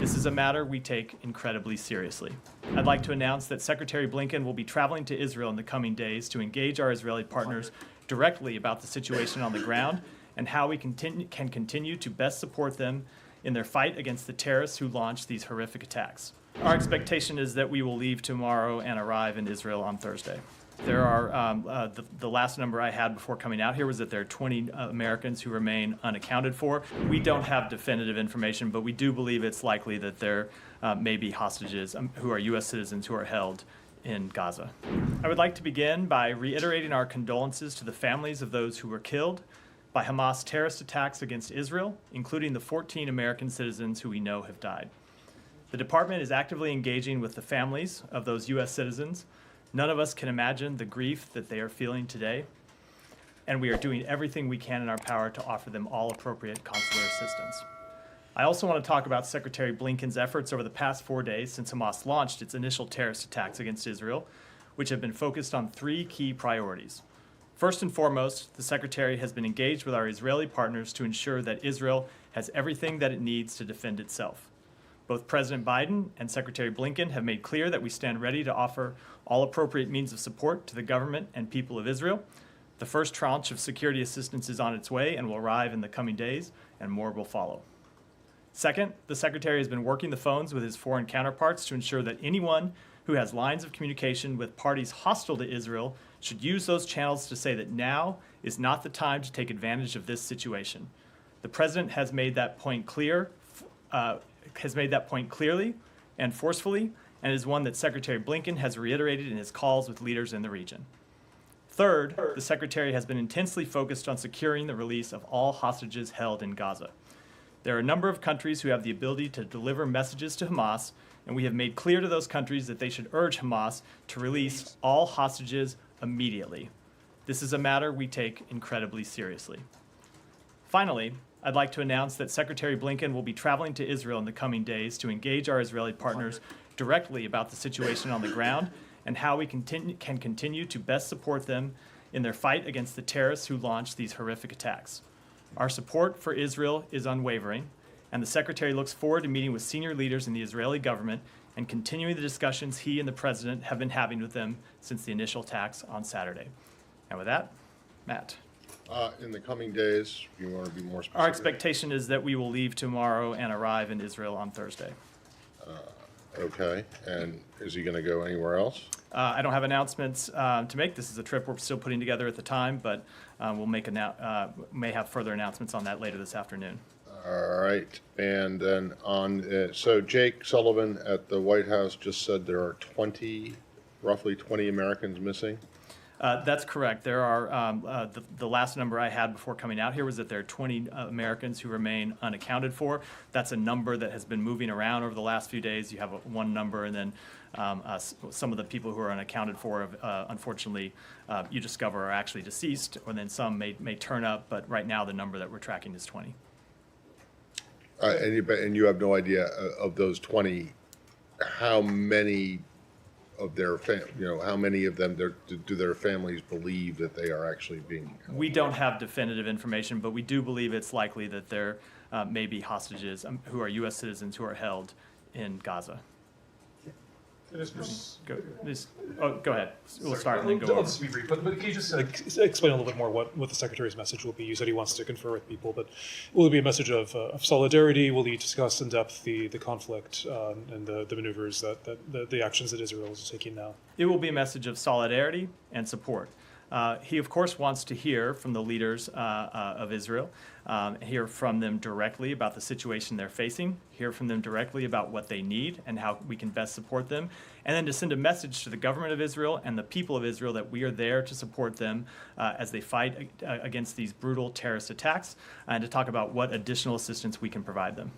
This is a matter we take incredibly seriously. I'd like to announce that Secretary Blinken will be traveling to Israel in the coming days to engage our Israeli partners directly about the situation on the ground and how we can continue to best support them in their fight against the terrorists who launched these horrific attacks. Our expectation is that we will leave tomorrow and arrive in Israel on Thursday. There are, the last number I had before coming out here was that there are 20 Americans who remain unaccounted for. We don't have definitive information, but we do believe it's likely that there may be hostages who are U.S. citizens who are held in Gaza. I would like to begin by reiterating our condolences to the families of those who were killed by Hamas terrorist attacks against Israel, including the 14 American citizens who we know have died. The department is actively engaging with the families of those U.S. citizens. None of us can imagine the grief that they are feeling today, and we are doing everything we can in our power to offer them all appropriate consular assistance. I also want to talk about Secretary Blinken's efforts over the past 4 days since Hamas launched its initial terrorist attacks against Israel, which have been focused on 3 key priorities. First and foremost, the Secretary has been engaged with our Israeli partners to ensure that Israel has everything that it needs to defend itself. Both President Biden and Secretary Blinken have made clear that we stand ready to offer all appropriate means of support to the government and people of Israel. The first tranche of security assistance is on its way and will arrive in the coming days, and more will follow. Second, the Secretary has been working the phones with his foreign counterparts to ensure that anyone who has lines of communication with parties hostile to Israel should use those channels to say that now is not the time to take advantage of this situation. The President has made that point clearly and forcefully, and is one that Secretary Blinken has reiterated in his calls with leaders in the region. Third, the Secretary has been intensely focused on securing the release of all hostages held in Gaza. There are a number of countries who have the ability to deliver messages to Hamas, and we have made clear to those countries that they should urge Hamas to release all hostages immediately. This is a matter we take incredibly seriously. Finally, I'd like to announce that Secretary Blinken will be traveling to Israel in the coming days to engage our Israeli partners directly about the situation on the ground and how we can continue to best support them in their fight against the terrorists who launched these horrific attacks. Our support for Israel is unwavering, and the Secretary looks forward to meeting with senior leaders in the Israeli government and continuing the discussions he and the President have been having with them since the initial attacks on Saturday. And with that, Matt. In the coming days, you want to be more specific? Our expectation is that we will leave tomorrow and arrive in Israel on Thursday. Okay, and is he going to go anywhere else? I don't have announcements to make. This is a trip we're still putting together at the time, but we'll may have further announcements on that later this afternoon. All right, and then so Jake Sullivan at the White House just said there are roughly 20 Americans missing. That's correct. There are, the last number I had before coming out here was that there are 20 Americans who remain unaccounted for. That's a number that has been moving around over the last few days. You have one number, and then some of the people who are unaccounted for, unfortunately, you discover are actually deceased, and then some may turn up, but right now the number that we're tracking is 20. And you have no idea of those 20, how many of their how many of them do their families believe that they are actually being held? We don't have definitive information, but we do believe it's likely that there may be hostages who are U.S. citizens who are held in Gaza. Go ahead. We'll start and then go I'll over. just be brief, but can you just explain a little bit more what the Secretary's message will be? You said he wants to confer with people, but will it be a message of solidarity? Will he discuss in depth the conflict and the maneuvers the actions that Israel is taking now? It will be a message of solidarity and support. He, of course, wants to hear from the leaders of Israel, hear from them directly about the situation they're facing, hear from them directly about what they need and how we can best support them, and then to send a message to the government of Israel and the people of Israel that we are there to support them as they fight against these brutal terrorist attacks, and to talk about what additional assistance we can provide them.